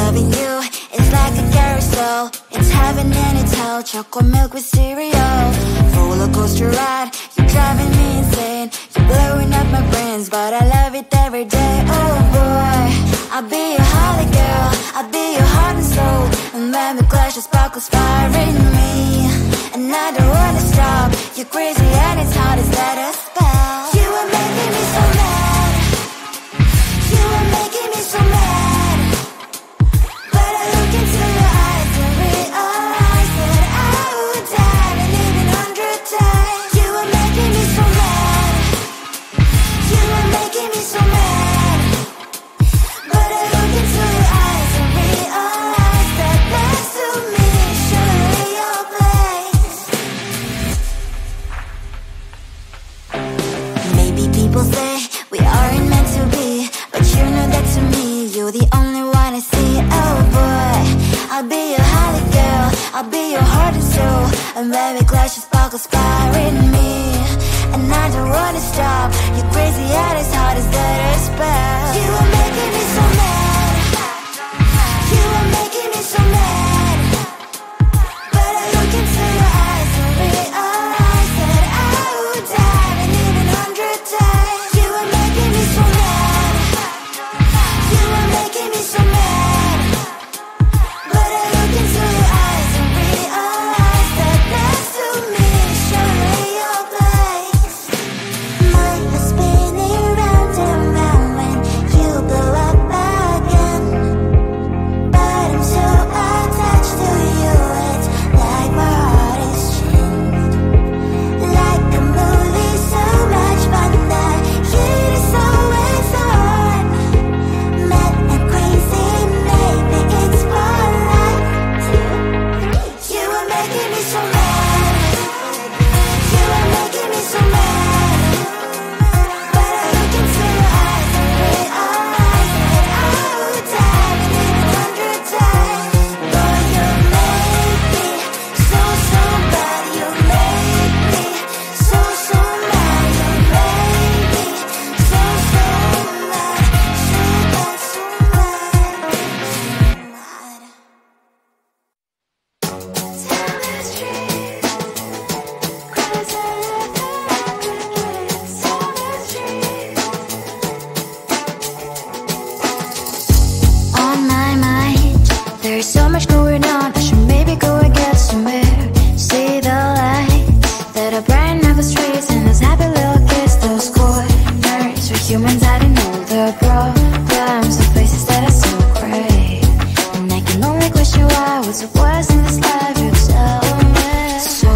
Loving you is like a carousel. It's heaven and it's hell. Chocolate milk with cereal. Roller coaster ride. You're driving me insane. You're blowing up my brains, but I love it every day. Oh boy, I'll be your holly girl. I'll be your heart and soul. And when we clash, the sparkles fire in me. And I don't wanna stop. You're crazy and it's hard as let a spell. You are making me so mad. You are making me so mad. But I look into your eyes and realize that I would die and even 100 times. You are making me so mad. You are making me so mad. But I look into your eyes and realize that next to me is surely your place. Maybe people say we aren't meant to be, but you know that to me, you're the only one I see. Oh boy, I'll be your holly girl. I'll be your heart and soul. And when we clash, the sparkles fire in me. And I don't wanna stop. You're crazy and as hard as that a spell. You are making me so mad. You are making me so mad. But I look into your eyes and realize that I would die and even 100 times. You are making me so mad. You are making me so mad. But I look into your eyes and realize that next to me is surely your place. Mind was spinning round and round when you blow up again. But I'm so attached to you, it's like my heart is chained. Like a movie, so much fun that heat is always on. Mad and crazy, maybe it's for life. You are making me so mad. You are making me so mad. But I look into your eyes and realize that I would die and even 100 times. Boy, you make me so, so bad. You make me so, so mad. You make me so, so mad. So bad, so mad, so mad. Tell the street, cries I love crickets. Tell the street. On my mind, there's so much going on. I should maybe go and get somewhere. See the lights that are bright up the streets, and those happy little kids, those corners where humans hiding all the problems, the places that are so great. And I can only question why, what's the worst in this life, you tell me. So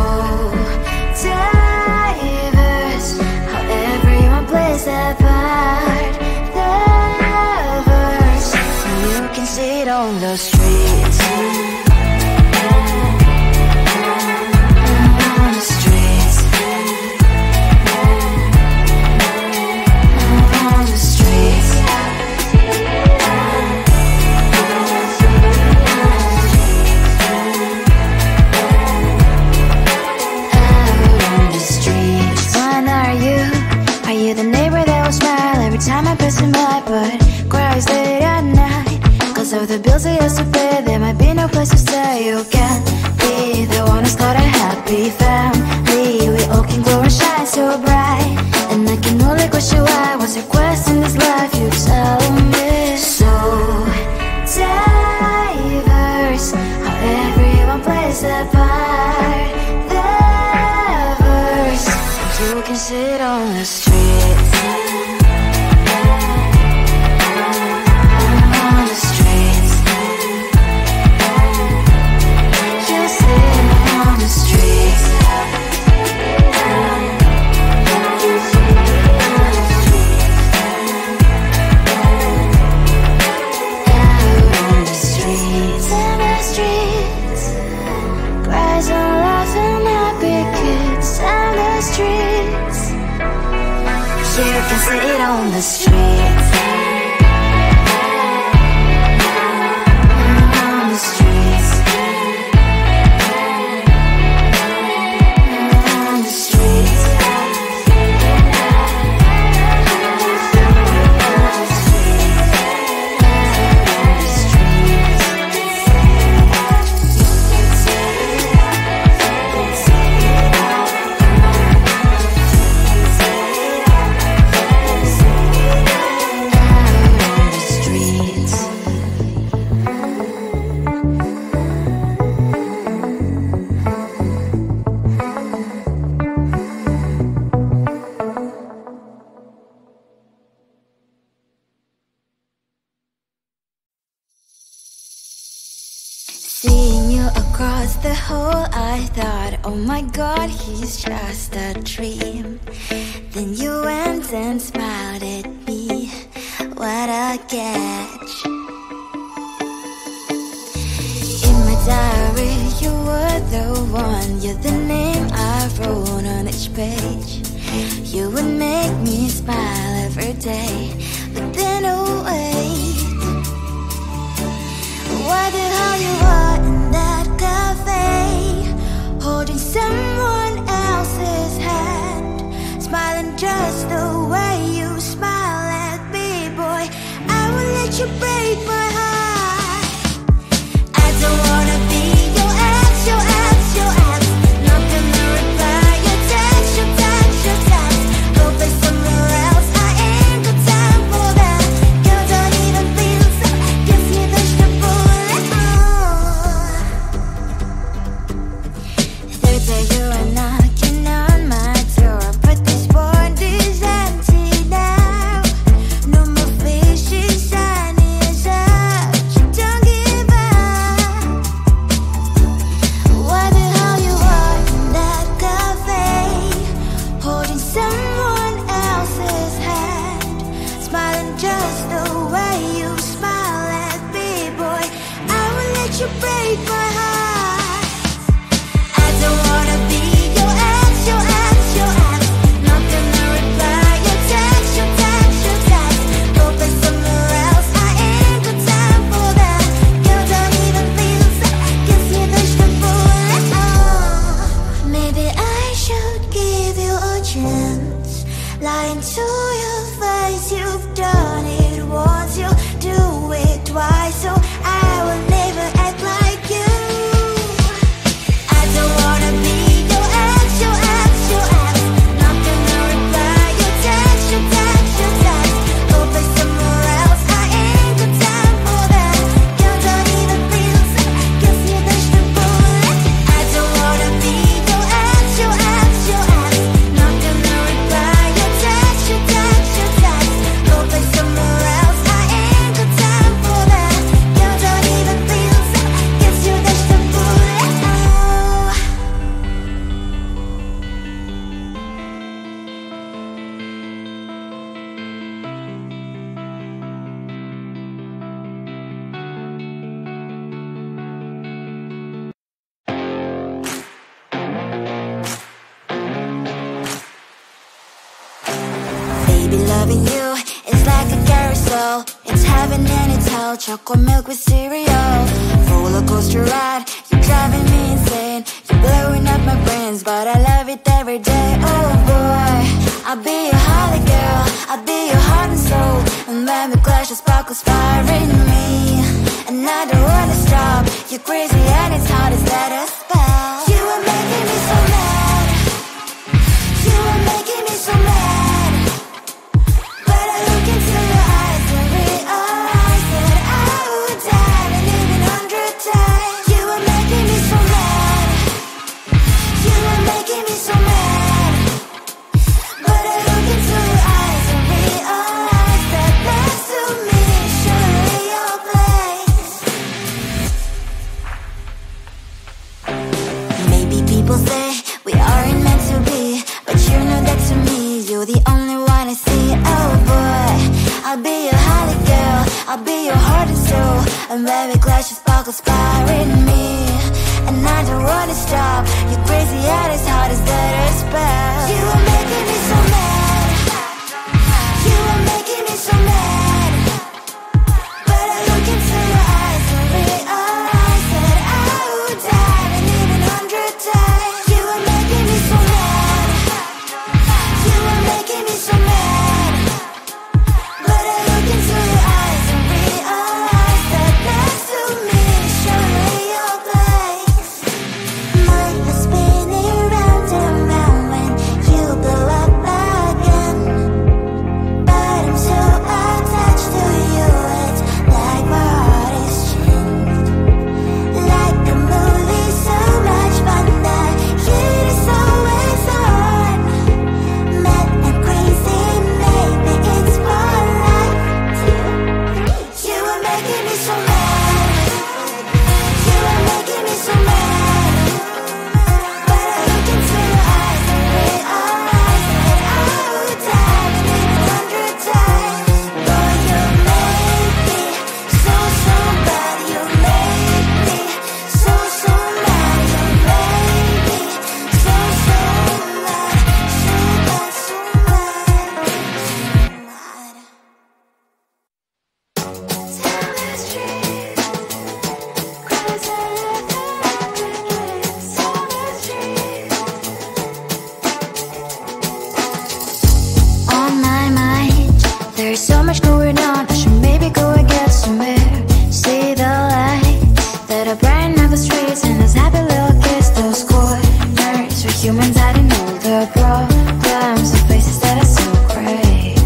diverse, how everyone plays their part. The verse, and you can see it on the streets. On the streets. On the streets. Out on the streets. When are you? Are you the neighbor that will smile every time I pass him by, but cries late at night? Cause of the bills he has to pay, there might be no place to stay. You can't be the one who's got a happy family. We all can glow and shine so bright. And I can only question why, what's your quest in this life, you tell me. So diverse, how everyone plays their part. The verse, you can sit on the streets. On the streets. You sit on the streets. Out on the streets. In the streets. Cries and laughing happy kids. On the streets. You can sit on the streets. On the streets. On the streets. On the streets. I thought, oh my God, he's just a dream. Then you went and smiled at me. What a catch. In my diary, you were the one. You're the name I wrote on each page. You would make me smile every day. But then, oh wait, what the hell you are in that cafe, holding someone else's hand, smiling just the way you smile at me, boy. I will let you break my heart. I don't wanna be your ex, your ex, your ex. Not gonna reply your text, your text, your text. Go play somewhere else, I ain't got time for that. Girl, don't even feel so, gives me vegetable. Third day you are knocking on my door, but this one is empty now. No more fishes, sunny as up. You don't give up. What the hell you are in that cafe, holding someone else's hand, smiling just the way you smile at me, boy. I will let you break my heart. I don't wanna be your ex, your ex, your ex. Not gonna reply your text, your text, your text. Go play somewhere else, I ain't got time for that. Girl, don't even feel so, gives me vegetable. Maybe I should give you a chance. Lying to your face, you've done it once, you do it twice, so I will never act like you. I don't wanna be your ex, your ex, your ex. Not gonna reply your text, your text, your text. Go play somewhere else, I ain't got time for that. Girl, don't even feel so, gives me vegetable. I don't wanna be your ex, your ex, your ex. Not gonna reply your text, your text, your text. Go play somewhere else, I ain't got time for that. Girl, don't even feel so, gives you vegetable. Baby, loving you is like a carousel. It's heaven and it's hell. Chocolate milk with cereal. Roller coaster ride. You're driving me insane. You're blowing up my brains, but I love it every day. Oh boy, I'll be your holly girl. I'll be your heart and soul. And when we clash, the sparkles fire in me. And I don't wanna stop. You're crazy and it's hard as let a spell. You are making me so mad. You are making me so mad. But I look into your eyes and realize that I would die and even 100 times. You are making me so mad. You are making me so mad. But I look into your eyes and realize that next to me is surely your place. Maybe people say we aren't meant to be, but you know that to me, you're the only one I see. Oh boy, I'll be your holly girl. I'll be your heart and soul. And when we clash, the sparkles fire in me. And I don't wanna stop. You're crazy and as hard as that a spell. You are making me so mad. You are making me so mad. But I look into your eyes and realize that I would die and even 100 times. You are making me so mad. You are making me so mad. But I look into your eyes and realize that next to me is surely your place. Mind is spinning round There's so much going on, I should maybe go and get some air. See the lights that are brighten up the streets, and those happy little kids, those corners where humans hiding all their problems, the places that are so great.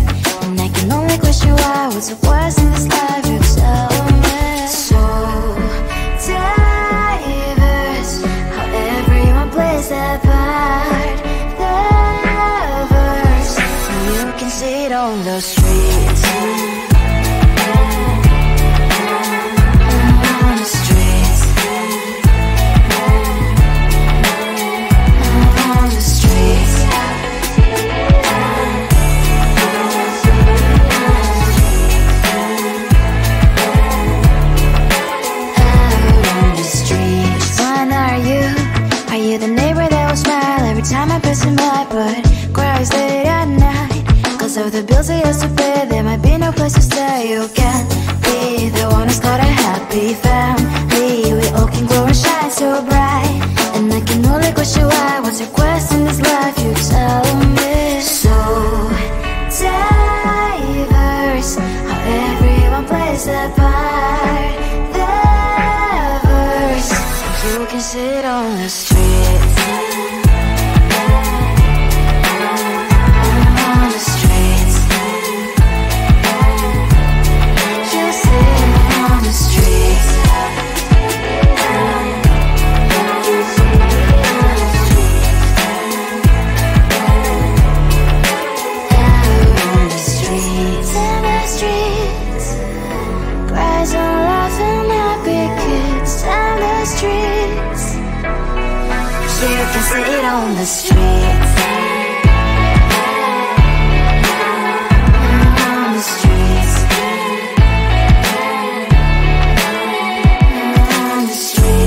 And I can only question why, what's the worst in this life, you tell me. So diverse, how everyone plays their part. The verse, you can see it on the streets. Of the bills I used to pay, there might be no place to stay. You can't be the one who's got a happy family. We all can glow and shine so bright, and I can only question why. What's your quest in this life, you tell me. So diverse, how everyone plays their part. The verse, you can sit on the streets. You can sit on the streets. On the streets. On the streets.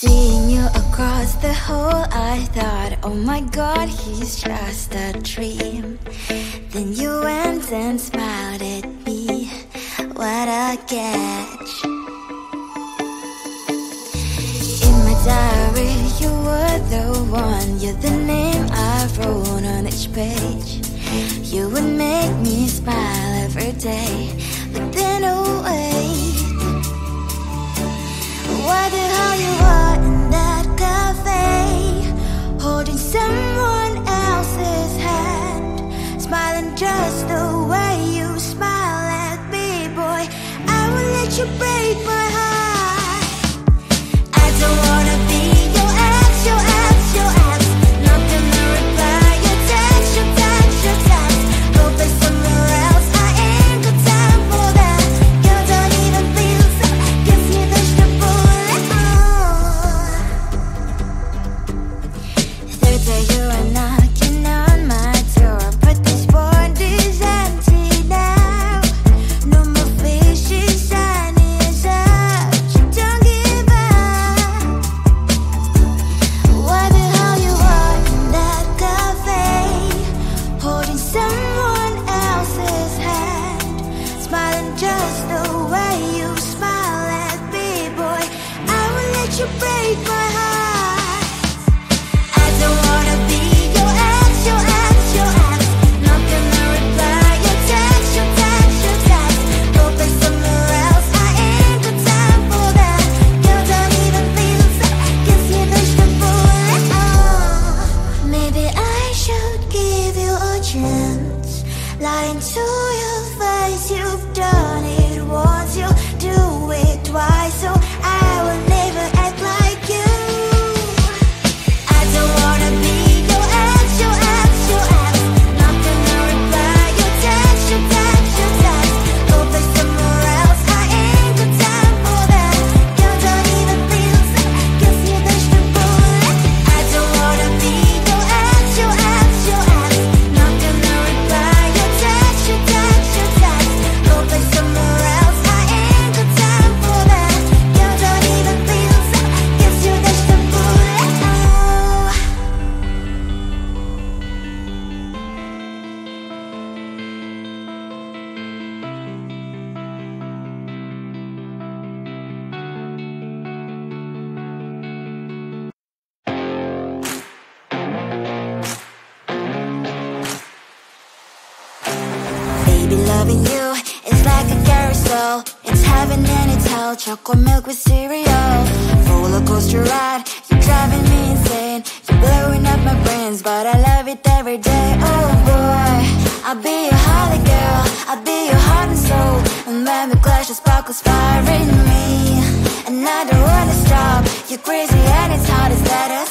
Seeing you across the hall, I thought, oh my God, he's just a dream. Then you went and smiled at me. What a catch. In my diary, you were the one. You're the name I wrote on each page. You would make me smile every day. But then, oh wait, why the hell you are in that cafe, holding someone else's hand, smiling just the way you smile at me, boy. I will let you break my heart. I don't wanna be your ex, your ex, your ex. Not gonna reply your text, your text, your text. Go play somewhere else, I ain't got time for that. You don't even feel so, gives me vegetable. Third day you are knocking on my door, but this board is empty now. No more faces, sign is up. You don't give up. Why the hell you are in that cafe, holding someone else's hand, smiling just the way you smile at me, boy. I will let you break my heart. I don't wanna be your ex, your ex, your ex. Not gonna reply your text, your text, your text. Go play somewhere else, I ain't got time for that. You don't even feel so, gives me vegetable. Maybe I should give you a chance. Lying to your face, you've done it once, you do it twice. So I will never act like Baby, loving you is like a carousel. It's heaven and it's hell, chocolate milk with cereal. Roller coaster ride, you're driving me insane. You're blowing up my brains, but I love it every day. Oh boy, I'll be your holly girl, I'll be your heart and soul. And when we clash, the sparkles fire in me. And I don't wanna stop, you're crazy and it's hard as let us